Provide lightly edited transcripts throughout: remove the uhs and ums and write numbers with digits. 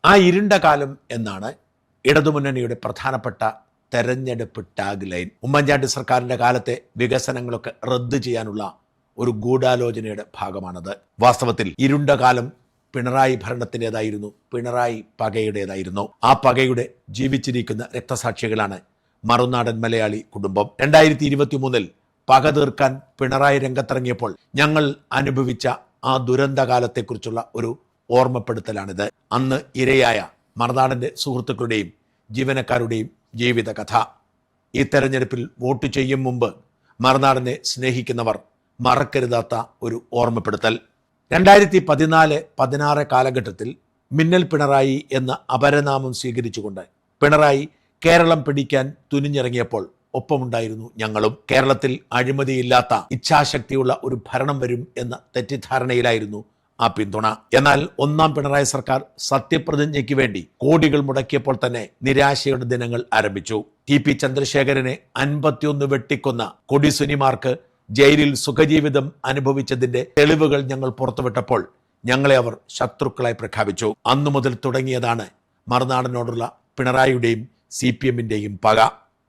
ആ ഇരുണ്ട കാലം എന്നാണ് ഇടതുമുന്നണിയുടെ പ്രധാനപ്പെട്ട തെരഞ്ഞെടുപ്പ് ടാഗ് ലൈൻ. ഉമ്മൻചാണ്ടി സർക്കാരിന്റെ കാലത്തെ വികസനങ്ങളൊക്കെ റദ്ദ് ചെയ്യാനുള്ള ഒരു ഗൂഢാലോചനയുടെ ഭാഗമാണത്. വാസ്തവത്തിൽ ഇരുണ്ട കാലം പിണറായി ഭരണത്തിൻ്റെതായിരുന്നു, പിണറായി പകയുടേതായിരുന്നു. ആ പകയുടെ ജീവിച്ചിരിക്കുന്ന രക്തസാക്ഷികളാണ് മറുനാടൻ മലയാളി കുടുംബം. 2023 പക തീർക്കാൻ പിണറായി രംഗത്തിറങ്ങിയപ്പോൾ ഞങ്ങൾ അനുഭവിച്ച ആ ദുരന്തകാലത്തെക്കുറിച്ചുള്ള ഒരു ഓർമ്മപ്പെടുത്തലാണിത്. അന്ന് ഇരയായ മറുനാടൻ്റെ സുഹൃത്തുക്കളുടെയും ജീവനക്കാരുടെയും ജീവിത കഥ. ഈ തെരഞ്ഞെടുപ്പിൽ വോട്ട് ചെയ്യും മുമ്പ് മറുനാടനെ സ്നേഹിക്കുന്നവർ മറക്കരുതാത്ത ഒരു ഓർമ്മപ്പെടുത്തൽ. 2014-16 കാലഘട്ടത്തിൽ മിന്നൽ പിണറായി എന്ന അപരനാമം സ്വീകരിച്ചുകൊണ്ട് പിണറായി കേരളം പിടിക്കാൻ തുനിഞ്ഞിറങ്ങിയപ്പോൾ ഒപ്പമുണ്ടായിരുന്നു ഞങ്ങളും. കേരളത്തിൽ അഴിമതിയില്ലാത്ത ഇച്ഛാശക്തിയുള്ള ഒരു ഭരണം വരും എന്ന തെറ്റിദ്ധാരണയിലായിരുന്നു ആ പിന്തുണ. എന്നാൽ ഒന്നാം പിണറായി സർക്കാർ സത്യപ്രതിജ്ഞയ്ക്ക് വേണ്ടി കോടികൾ മുടക്കിയപ്പോൾ തന്നെ നിരാശയുടെ ദിനങ്ങൾ ആരംഭിച്ചു. TP ചന്ദ്രശേഖരനെ 51 വെട്ടിക്കൊന്ന കൊടിസുനിമാർക്ക് ജയിലിൽ സുഖജീവിതം അനുഭവിച്ചതിന്റെ തെളിവുകൾ ഞങ്ങൾ പുറത്തുവിട്ടപ്പോൾ ഞങ്ങളെ അവർ ശത്രുക്കളായി പ്രഖ്യാപിച്ചു. അന്നു മുതൽ തുടങ്ങിയതാണ് മറുനാടനോടുള്ള പിണറായിയുടെയും CPM-ന്റെയും പക.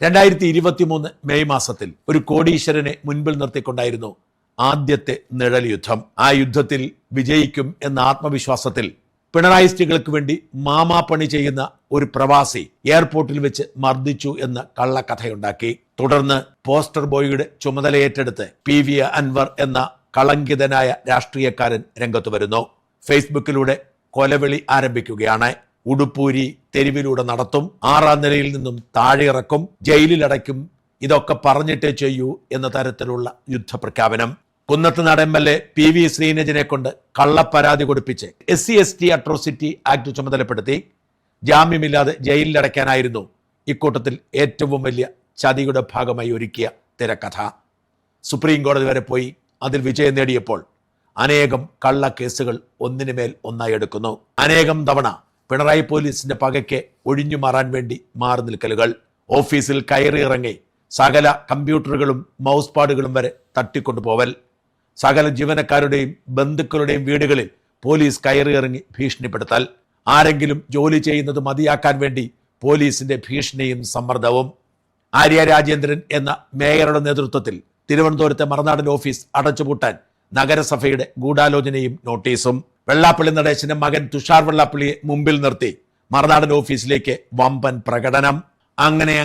2023 മെയ് മാസത്തിൽ ഒരു കോടീശ്വരനെ മുൻപിൽ നിർത്തിക്കൊണ്ടായിരുന്നു ആദ്യത്തെ നിഴൽ യുദ്ധം. ആ യുദ്ധത്തിൽ വിജയിക്കും എന്ന ആത്മവിശ്വാസത്തിൽ പിണറായിസ്റ്റുകൾക്ക് വേണ്ടി മാമാപ്പണി ചെയ്യുന്ന ഒരു പ്രവാസി എയർപോർട്ടിൽ വെച്ച് മർദ്ദിച്ചു എന്ന കള്ളക്കഥയുണ്ടാക്കി. തുടർന്ന് പോസ്റ്റർ ബോയിയുടെ ചുമതല ഏറ്റെടുത്ത് PV അൻവർ എന്ന കളങ്കിതനായ രാഷ്ട്രീയക്കാരൻ രംഗത്ത് വരുന്നു. ഫേസ്ബുക്കിലൂടെ കൊലവിളി ആരംഭിക്കുകയാണ്. ഉടുപ്പൂരി തെരുവിലൂടെ നടത്തും, 6ാം നിലയിൽ നിന്നും താഴെ ഇറക്കും, ജയിലിലടയ്ക്കും, ഇതൊക്കെ പറഞ്ഞിട്ടേ ചെയ്യൂ എന്ന തരത്തിലുള്ള യുദ്ധപ്രഖ്യാപനം. കുന്നത്തുനാട് MLA PV ശ്രീനിജനെ കൊണ്ട് കള്ളപ്പരാതി കൊടുപ്പിച്ച് SC/ST അട്രോസിറ്റി ആക്ട് ചുമതലപ്പെടുത്തി ജാമ്യമില്ലാതെ ജയിലിലടയ്ക്കാനായിരുന്നു ഇക്കൂട്ടത്തിൽ ഏറ്റവും വലിയ ചതിയുടെ ഭാഗമായി ഒരുക്കിയ തിരക്കഥ. സുപ്രീം കോടതി വരെ പോയി അതിൽ വിജയം നേടിയപ്പോൾ അനേകം കള്ളക്കേസുകൾ ഒന്നിനുമേൽ ഒന്നായി എടുക്കുന്നു. അനേകം തവണ പിണറായി പോലീസിന്റെ പകയ്ക്ക് ഒഴിഞ്ഞു മാറാൻ വേണ്ടി മാറി നിൽക്കലുകൾ. ഓഫീസിൽ കയറി ഇറങ്ങി സകല കമ്പ്യൂട്ടറുകളും മൗസ് പാഡുകളും വരെ തട്ടിക്കൊണ്ടുപോവൽ. സകല ജീവനക്കാരുടെയും ബന്ധുക്കളുടെയും വീടുകളിൽ പോലീസ് കയറി ഇറങ്ങി ഭീഷണിപ്പെടുത്തൽ. ആരെങ്കിലും ജോലി ചെയ്യുന്നത് മതിയാക്കാൻ വേണ്ടി പോലീസിന്റെ ഭീഷണിയും സമ്മർദ്ദവും. ആര്യ രാജേന്ദ്രൻ എന്ന മേയറുടെ നേതൃത്വത്തിൽ തിരുവനന്തപുരത്തെ മറുനാടൻ ഓഫീസ് അടച്ചുപൂട്ടാൻ നഗരസഭയുടെ ഗൂഢാലോചനയും നോട്ടീസും. വെള്ളാപ്പള്ളി നടേശന്റെ മകൻ തുഷാർ വെള്ളാപ്പള്ളിയെ മുമ്പിൽ നിർത്തി മറുനാടൻ ഓഫീസിലേക്ക് വമ്പൻ പ്രകടനം. അങ്ങനെ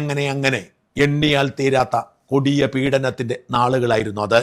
എണ്ണിയാൽ തീരാത്ത കൊടിയ പീഡനത്തിന്റെ നാളുകളായിരുന്നു അത്.